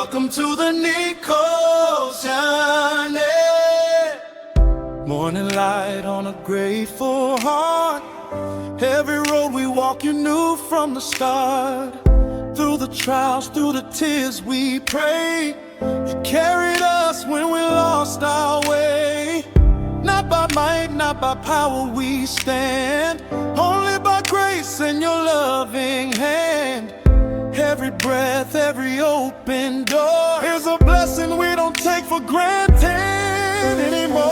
Welcome to the Nichols Journey. Morning light on a grateful heart. Every road we walk you knew from the start. Through the trials, through the tears we pray. You carried us when we lost our way. Not by might, not by power we stand, only by grace and your loving hand. Every breath, every open door is a blessing we don't take for granted anymore.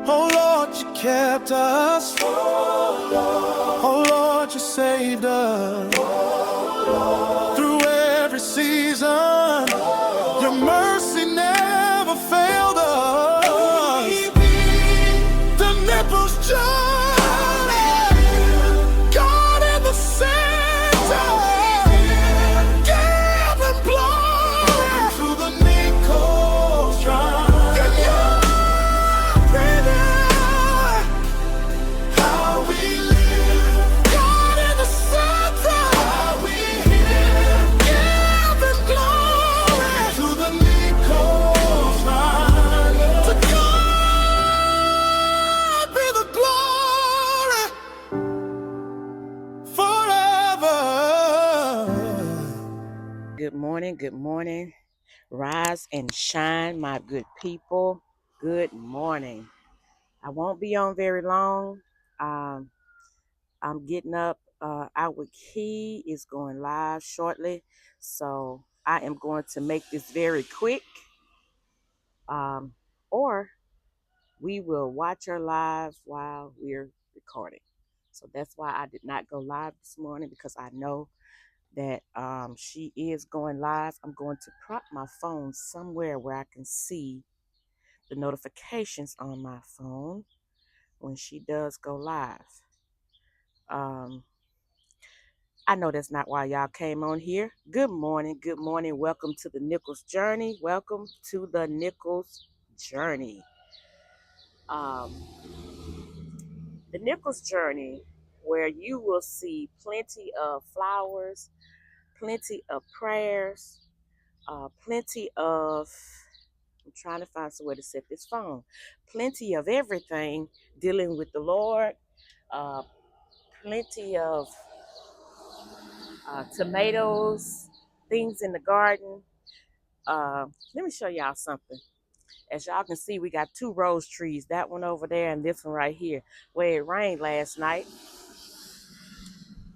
Oh Lord, you kept us. Oh Lord, you saved us. Through every season, your mercy never failed us. The Nichols Journey, God in the center, giving glory to the Nichols Journey. How we live, God in the center, how we live, giving glory to the Nichols Journey. To God be the glory forever. Good morning, good morning. Rise and shine, my good people. Good morning. I won't be on very long. Um, I'm getting up. Our key is going live shortly, so I am going to make this very quick. Or we will watch her live while we're recording. So that's why I did not go live this morning, because I know that she is going live. I'm going to prop my phone somewhere where I can see the notifications on my phone when she does go live. I know that's not why y'all came on here. Good morning, good morning. Welcome to the Nichols Journey. Welcome to the Nichols Journey. Um, the Nichols Journey, where you will see plenty of flowers, plenty of prayers, plenty of, I'm trying to find somewhere to set this phone, plenty of everything dealing with the Lord, uh, plenty of tomatoes, things in the garden. Let me show y'all something. As y'all can see, we got two rose trees, that one over there and this one right here, where it rained last night.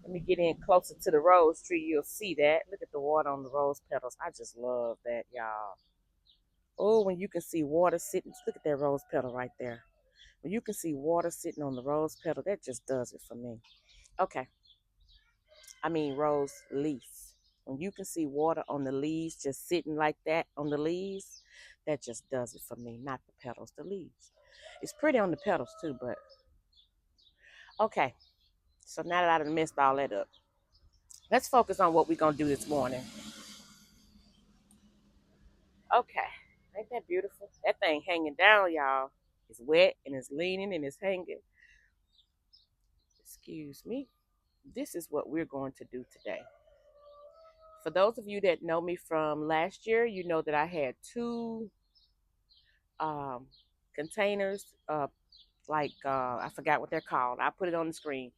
Let me get in closer to the rose tree. You'll see that. Look at the water on the rose petals. I just love that, y'all. Oh, when you can see water sitting, look at that rose petal right there. When you can see water sitting on the rose petal, that just does it for me. Okay. I mean rose leaf. When you can see water on the leaves, just sitting like that on the leaves, that just does it for me. Not the petals, the leaves. It's pretty on the petals too, but okay. So now that I've messed all that up, let's focus on what we're going to do this morning. Okay. Ain't that beautiful? That thing hanging down, y'all. It's wet and it's leaning and it's hanging. Excuse me. This is what we're going to do today. For those of you that know me from last year, you know that I had two containers, I forgot what they're called. I put it on the screen.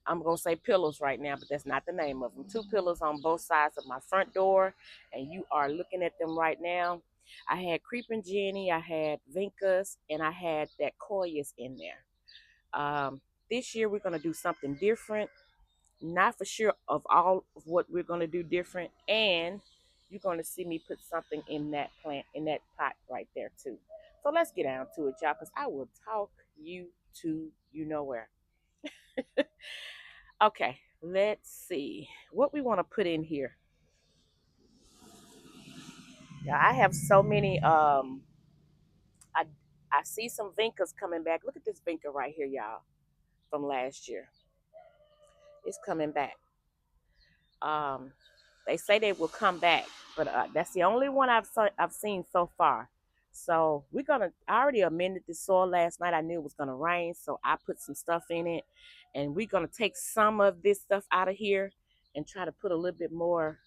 I'm going to say pillows right now, but that's not the name of them. Two pillows on both sides of my front door, and you are looking at them right now. I had Creeping Jenny, I had Vincas, and I had that Koyas in there. This year we're going to do something different. Not for sure of all of what we're going to do different, and you're going to see me put something in that plant, in that pot right there too. So let's get down to it, y'all, because I will talk you to you know where. Okay, let's see what we want to put in here. Yeah, I have so many. I I see some Vincas coming back. Look at this Vinca right here, y'all, from last year. It's coming back. Um, they say they will come back, but that's the only one I've seen so far. So I already amended the soil last night. I knew it was gonna rain, so I put some stuff in it, and we're gonna take some of this stuff out of here and try to put a little bit more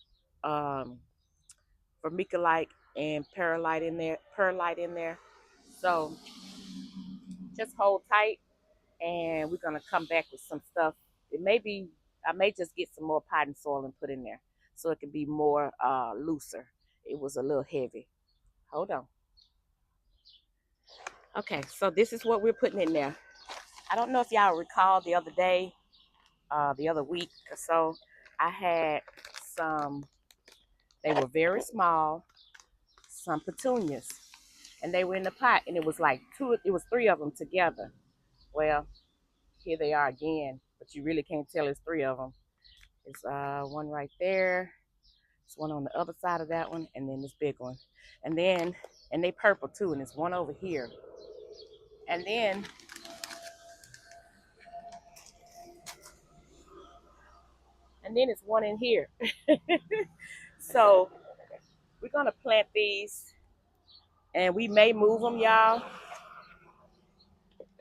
vermiculite and perlite in there. So just hold tight, and we're gonna come back with some stuff. It may be I may just get some more potting soil and put in there so it can be more looser. It was a little heavy. Hold on. Okay, so this is what we're putting in there. I don't know if y'all recall the other day, the other week or so, I had some, they were very small, some petunias, and they were in the pot, and it was like it was three of them together. Well, here they are again, but you really can't tell it's three of them. It's one right there, it's one on the other side of that one, and then this big one. And they purple too, and it's one over here. And then it's one in here. So we're gonna plant these, and we may move them, y'all.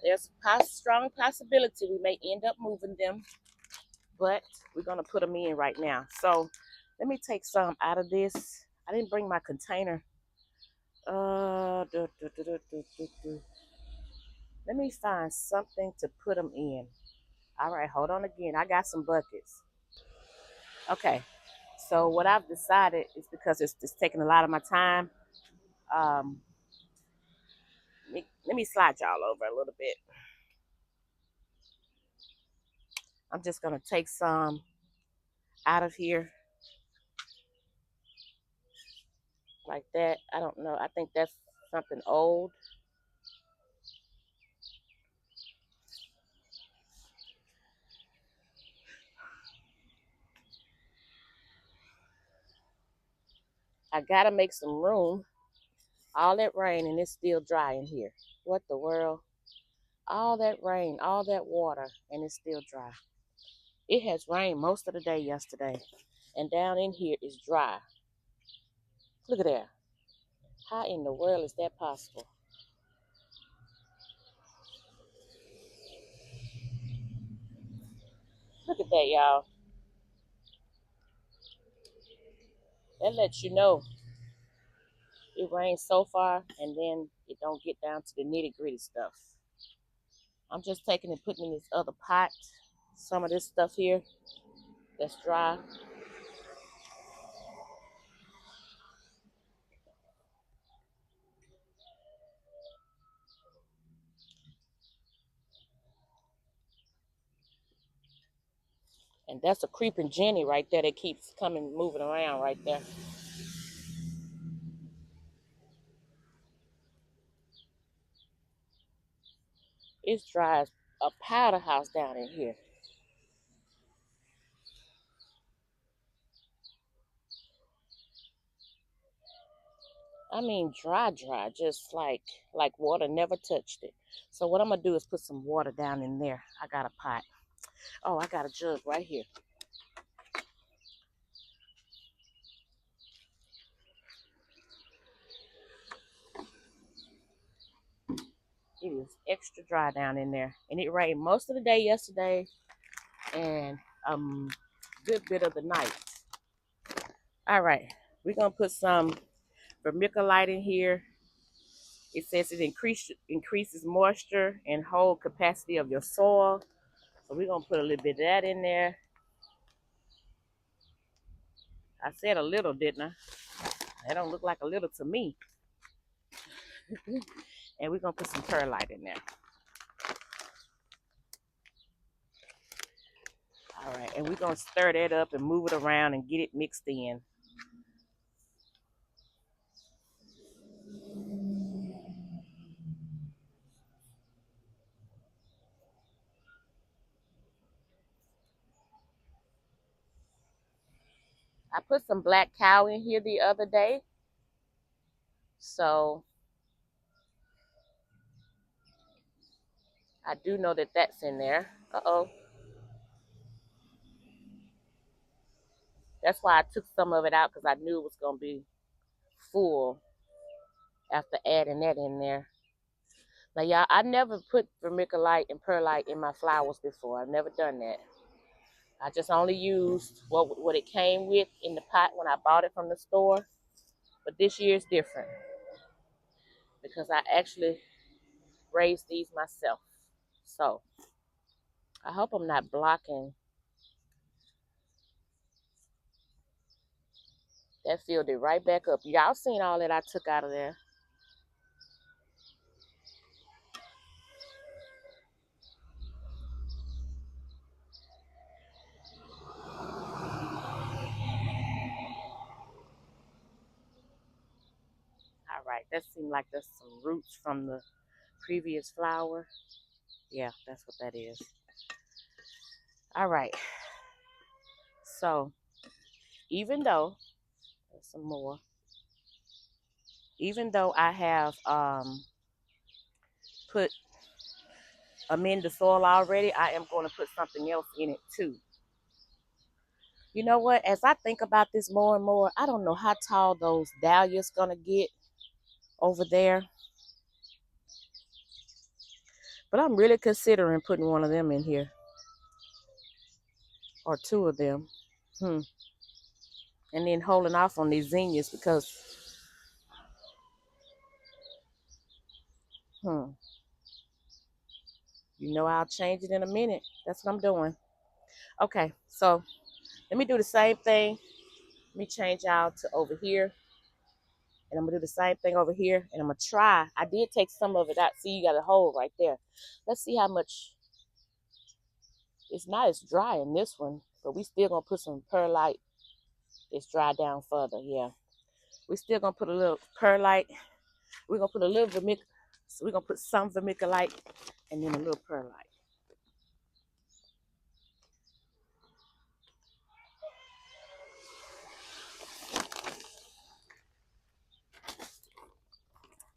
There's a strong possibility we may end up moving them, but we're gonna put them in right now. So let me take some out of this. I didn't bring my container. Let me find something to put them in. All right, hold on again. I got some buckets. Okay, so what I've decided is, because it's taking a lot of my time, um, let me slide y'all over a little bit. I'm just gonna take some out of here like that. I don't know. I think that's something old. I gotta make some room. All that rain and it's still dry in here. What the world? All that rain, all that water, and it's still dry. It has rained most of the day yesterday, and down in here is dry. Look at that. How in the world is that possible? Look at that, y'all. That lets you know it rained so far, and then it don't get down to the nitty gritty stuff. I'm just taking and putting in this other pot. Some of this stuff here that's dry. And that's a creeping Jenny right there that keeps coming, moving around right there. It's dry as a powder house down in here. I mean, dry, dry, just like water never touched it. So what I'm gonna do is put some water down in there. I got a pot. Oh, I got a jug right here. It is extra dry down in there, and it rained most of the day yesterday, and good bit of the night. All right, we're gonna put some vermiculite in here. It says it increases moisture and hold capacity of your soil. So we're gonna put a little bit of that in there. I said a little, didn't I? That don't look like a little to me. And we're gonna put some perlite in there. All right, and we're gonna stir that up and move it around and get it mixed in. I put some black cow in here the other day. So I do know that that's in there. Uh-oh. That's why I took some of it out, because I knew it was gonna be full after adding that in there. Now, y'all, I never put vermiculite and perlite in my flowers before. I've never done that. I just only used what it came with in the pot when I bought it from the store. But this year is different because I actually raised these myself. So I hope I'm not blocking. That filled it right back up. Y'all seen all that I took out of there. All right, that seemed like there's some roots from the previous flower. Yeah, that's what that is. All right, so even though, there's some more, even though I have put amend the soil already, I am going to put something else in it too. You know what? As I think about this more and more, I don't know how tall those dahlias gonna get over there, but I'm really considering putting one of them in here or two of them. And then holding off on these zinnias because, you know, I'll change it in a minute. That's what I'm doing. Okay, so let me do the same thing. Let me change out to over here. And I'm going to do the same thing over here. And I'm going to try. I did take some of it out. See, you got a hole right there. Let's see how much. It's not as dry in this one, but we still going to put some perlite. It's dry down further, yeah. We still going to put a little perlite. We're going to put a little vermiculite. So we're going to put some vermiculite and then a little perlite.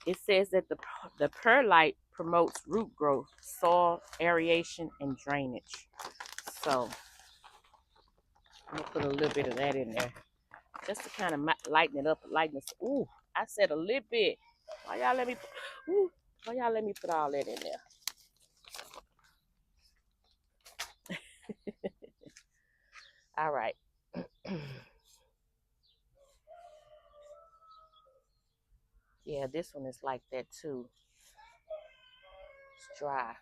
It says that the perlite promotes root growth, soil aeration, and drainage. So I'm gonna put a little bit of that in there, just to kind of lighten it up, Ooh, I said a little bit. Why y'all let me? Ooh, why y'all let me put all that in there? All right. Yeah, this one is like that too. It's dry.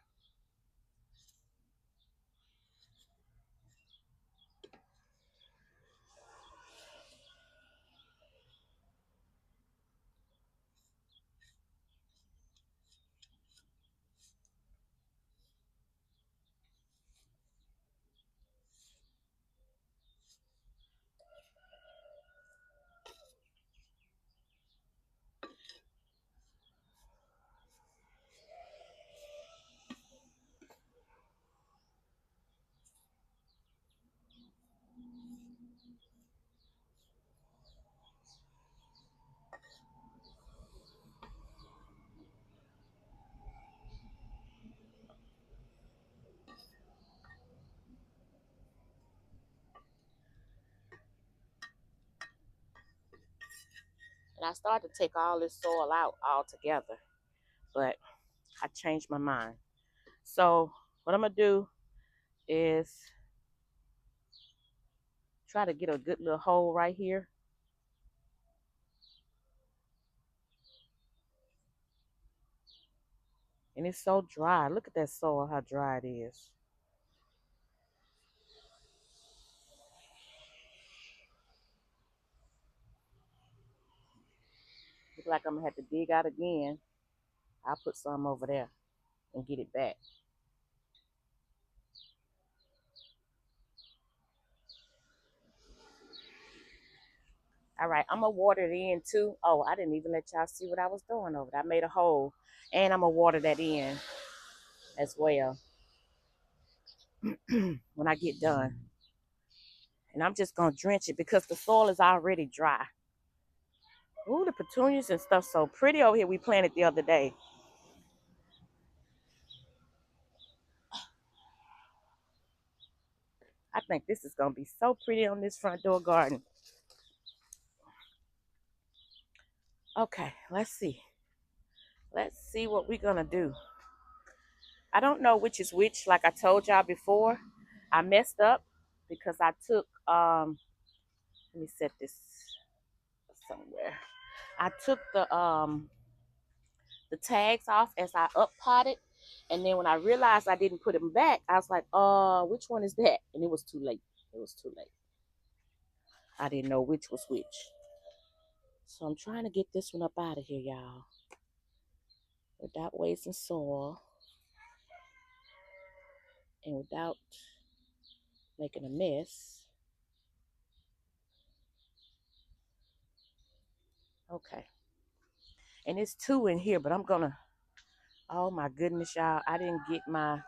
And I started to take all this soil out altogether, but I changed my mind. So what I'm gonna do is try to get a good little hole right here. And it's so dry. Look at that soil, how dry it is. Look like I'm gonna have to dig out again. I'll put some over there and get it back. All right, I'm gonna water it in too. Oh, I didn't even let y'all see what I was doing over there. I made a hole, and I'm gonna water that in as well when I get done. And I'm just gonna drench it because the soil is already dry. Ooh, the petunias and stuff so pretty over here. We planted the other day. I think this is gonna be so pretty on this front door garden. Okay, let's see. Let's see what we're gonna do. I don't know which is which. Like I told y'all before, I messed up because I took let me set this somewhere. I took the tags off as I up potted, and then when I realized I didn't put them back, I was like, which one is that? And it was too late. It was too late. I didn't know which was which. So I'm trying to get this one up out of here, y'all, without wasting soil and without making a mess. Okay. And it's two in here, but I'm gonna, oh my goodness, y'all, I didn't get my,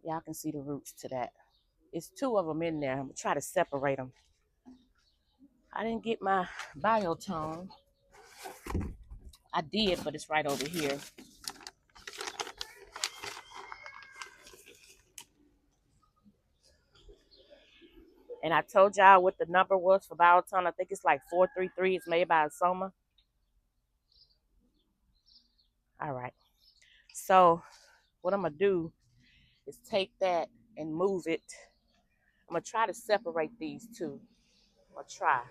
y'all can see the roots to that. It's two of them in there. I'm gonna try to separate them. I didn't get my biotone. I did, but it's right over here. And I told y'all what the number was for biotone. I think it's like 433. It's made by Soma. All right. So what I'm gonna do is take that and move it. I'm gonna try to separate these two. I'm gonna try.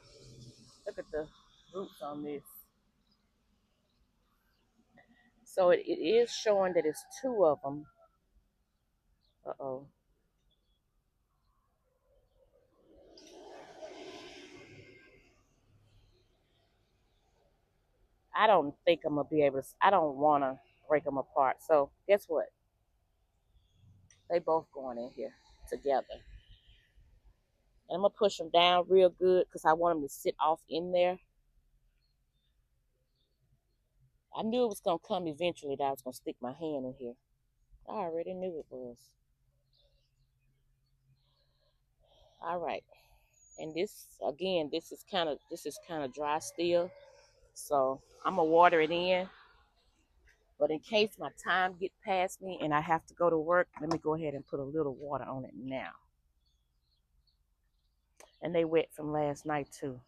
Look at the roots on this. So it is showing that it's two of them. Uh-oh. I don't think I'm gonna be able to, I don't wanna break them apart. So guess what? They both going in here together. And I'm gonna push them down real good because I want them to sit off in there. I knew it was gonna come eventually that I was gonna stick my hand in here. I already knew it was. All right. And this again, this is kind of dry still. So I'm gonna water it in. But in case my time get past me and I have to go to work, let me go ahead and put a little water on it now. And they wet from last night too.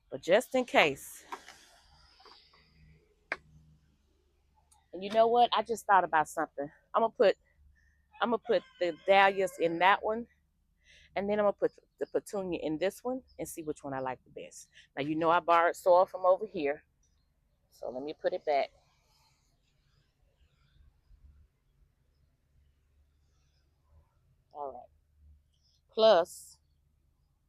But just in case. And you know what? I just thought about something. I'm gonna put the dahlias in that one, and then I'm gonna put the petunia in this one and see which one I like the best. Now you know I borrowed soil from over here, so let me put it back. All right. Plus,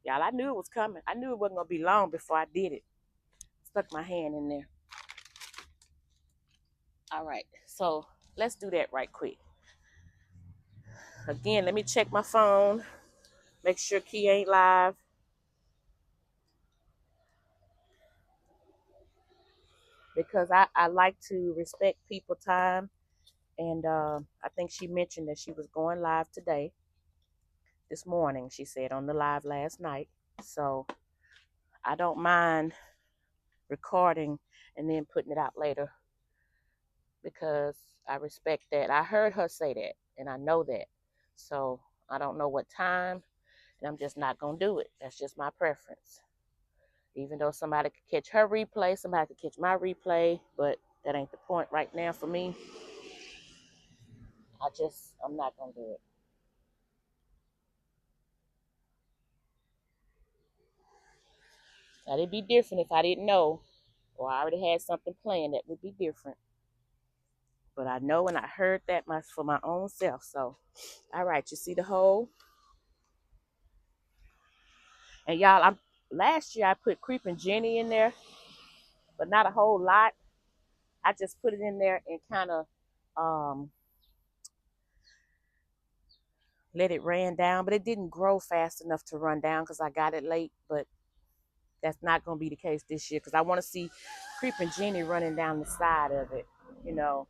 y'all, I knew it was coming. I knew it wasn't gonna be long before I did it. Stuck my hand in there. All right, so let's do that right quick. Again, let me check my phone, make sure Key ain't live. Because I like to respect people time. And I think she mentioned that she was going live today, this morning, she said on the live last night. So I don't mind recording and then putting it out later because I respect that. I heard her say that and I know that. So I don't know what time and I'm just not going to do it. That's just my preference. Even though somebody could catch her replay, somebody could catch my replay, but that ain't the point right now for me. I'm not going to do it. Now, it'd be different if I didn't know or I already had something planned that would be different. But I know and I heard that for my own self. So, all right, you see the hole? And y'all, last year I put Creeping Jenny in there, but not a whole lot. I just put it in there and kind of let it ran down, but it didn't grow fast enough to run down because I got it late. But that's not going to be the case this year because I want to see Creeping Jenny running down the side of it. You know,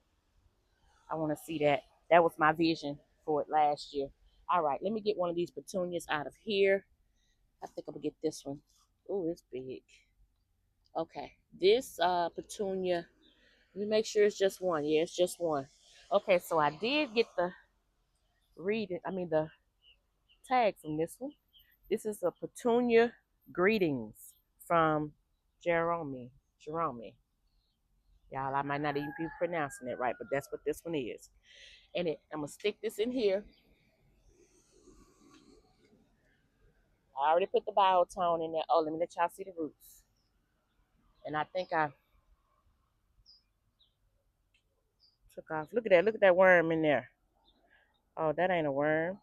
I want to see that. That was my vision for it last year. All right, let me get one of these petunias out of here. I think I'm going to get this one. Oh, it's big. Okay, this petunia, let me make sure it's just one. Yeah, it's just one. Okay, so I did get the the tag from this one. This is a petunia greetings from Jerome. Jerome. Y'all, I might not even be pronouncing it right, but that's what this one is. And I'm gonna stick this in here. I already put the biotone in there. Oh, let me let y'all see the roots. And I think I took off. Look at that. Look at that worm in there. Oh, that ain't a worm.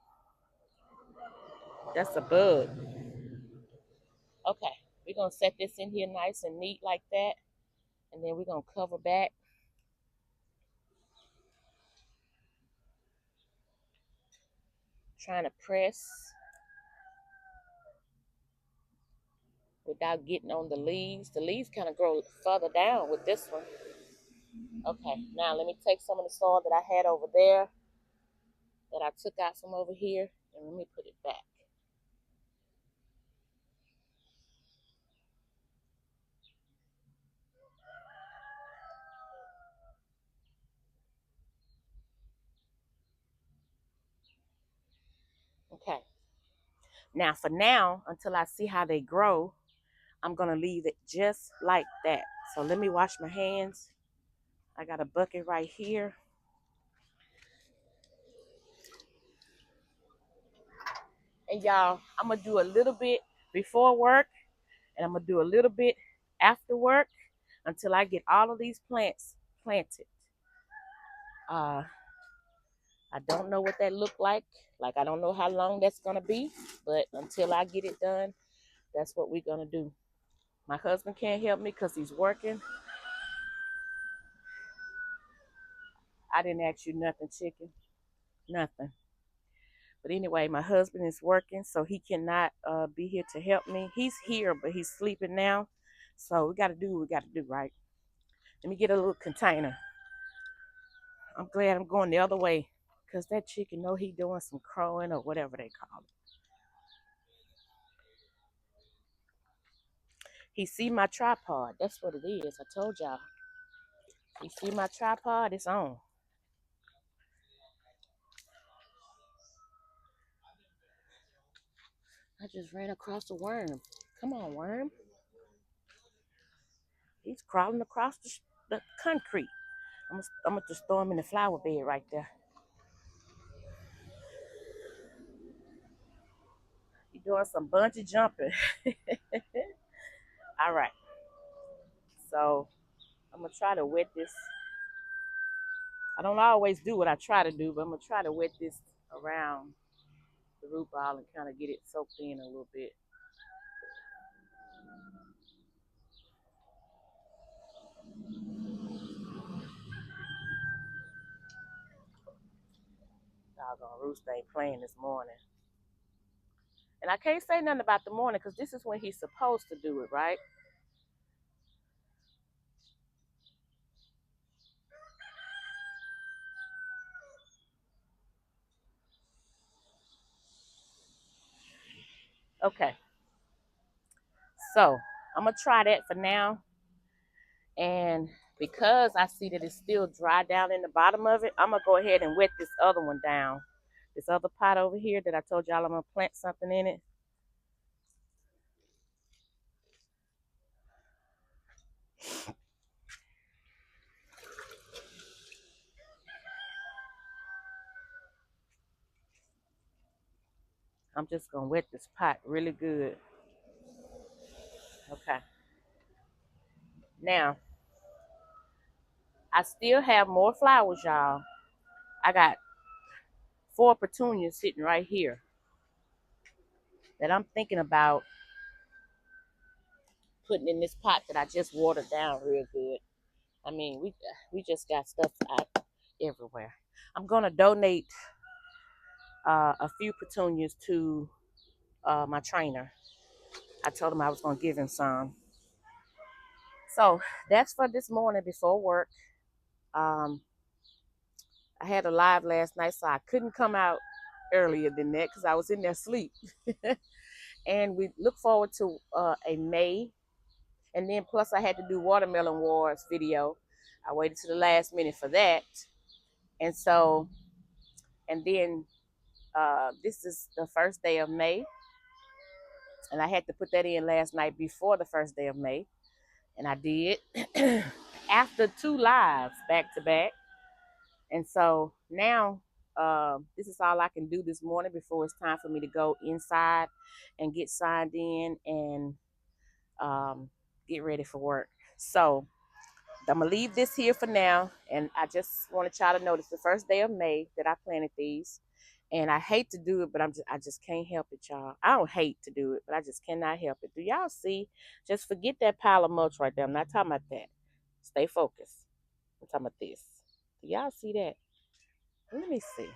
That's a bug. Okay. We're going to set this in here nice and neat like that. And then we're going to cover back. Trying to press without getting on the leaves. The leaves kind of grow further down with this one. Okay, now let me take some of the soil that I had over there that I took out from over here, and let me put it back. Okay, now for now, until I see how they grow, I'm going to leave it just like that. So let me wash my hands. I got a bucket right here. And y'all, I'm going to do a little bit before work, and I'm going to do a little bit after work until I get all of these plants planted. I don't know what that look like. Like, I don't know how long that's going to be, but until I get it done, that's what we're going to do. My husband can't help me because he's working. I didn't ask you nothing, chicken. Nothing. But anyway, my husband is working, so he cannot be here to help me. He's here, but he's sleeping now. So we got to do what we got to do, right? Let me get a little container. I'm glad I'm going the other way because that chicken know he doing some crowing or whatever they call it. He see my tripod. That's what it is. I told y'all. You see my tripod? It's on. I just ran across a worm. Come on, worm. He's crawling across the concrete. I'm gonna just throw him in the flower bed right there. He's doing some bungee jumping. All right. So I'm gonna try to wet this. I don't always do what I try to do, but I'm gonna try to wet this around the root ball and kind of get it soaked in a little bit. Doggone Rooster ain't playing this morning. And I can't say nothing about the morning because this is when he's supposed to do it, right? Okay. So I'm gonna try that for now. And because I see that it's still dry down in the bottom of it, I'm gonna go ahead and wet this other one down. This other pot over here that I told y'all I'm gonna plant something in it. I'm just gonna wet this pot really good. Okay. Now, I still have more flowers, y'all. I got 4 petunias sitting right here that I'm thinking about putting in this pot that I just watered down real good. I mean, we just got stuff out everywhere. I'm gonna donate a few petunias to my trainer. I told him I was gonna give him some. So that's for this morning before work. I had a live last night, so I couldn't come out earlier than that because I was in there asleep. And we look forward to a May. And then plus I had to do Watermelon Wars video. I waited to the last minute for that. And so, and then this is the first day of May. And I had to put that in last night before the first day of May. And I did after 2 lives back to back. And so now This is all I can do this morning before it's time for me to go inside and get signed in and get ready for work. So I'm gonna leave this here for now, and I just wanted y'all to know it's the first day of May that I planted these, and I hate to do it, but I just can't help it, y'all. I don't hate to do it, but I just cannot help it. Do y'all see? Just forget that pile of mulch right there. I'm not talking about that. Stay focused. I'm talking about this. Do y'all see that? Let me see.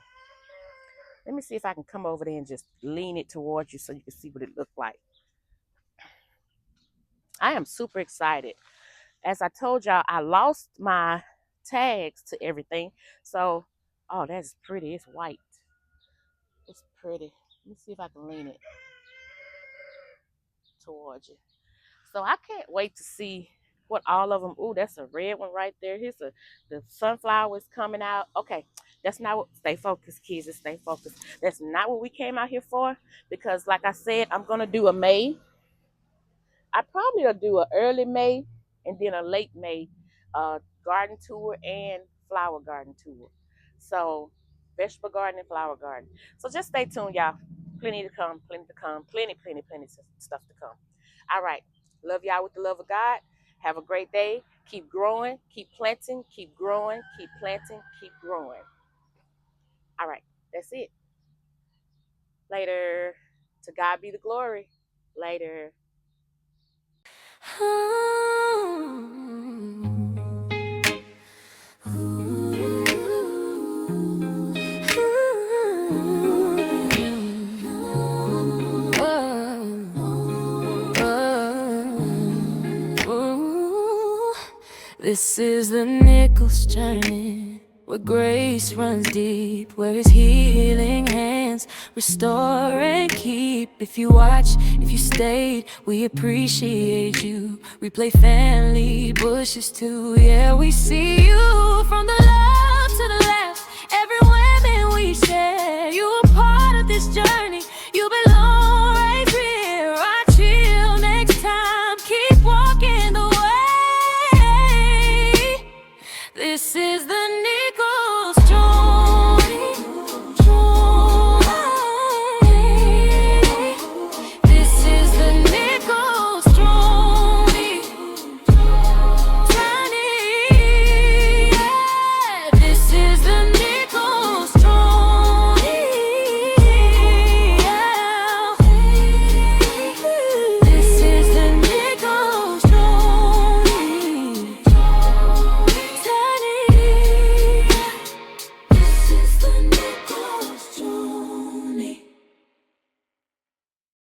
Let me see if I can come over there and just lean it towards you so you can see what it looked like. I am super excited. As I told y'all, I lost my tags to everything. So, oh, that's pretty. It's white. It's pretty. Let me see if I can lean it towards you. So I can't wait to see what all of them. Ooh, that's a red one right there. The sunflower is coming out. Okay, that's not what. Stay focused, kids. And stay focused. That's not what we came out here for. Because, like I said, I'm gonna do a May. I probably will do an early May and then a late May garden tour and flower garden tour. So vegetable garden and flower garden. So just stay tuned, y'all. Plenty to come, plenty to come, plenty stuff to come. All right. Love y'all with the love of God. Have a great day. Keep growing, keep planting, keep growing, keep planting, keep growing. All right. That's it. Later. To God be the glory. Later. This is the Nichols Journey, where grace runs deep, where his healing hands restore and keep. If you watch, if you stayed, we appreciate you. We play family bushes too, yeah, we see you from the left to the left. Every woman we share, you are part of this journey.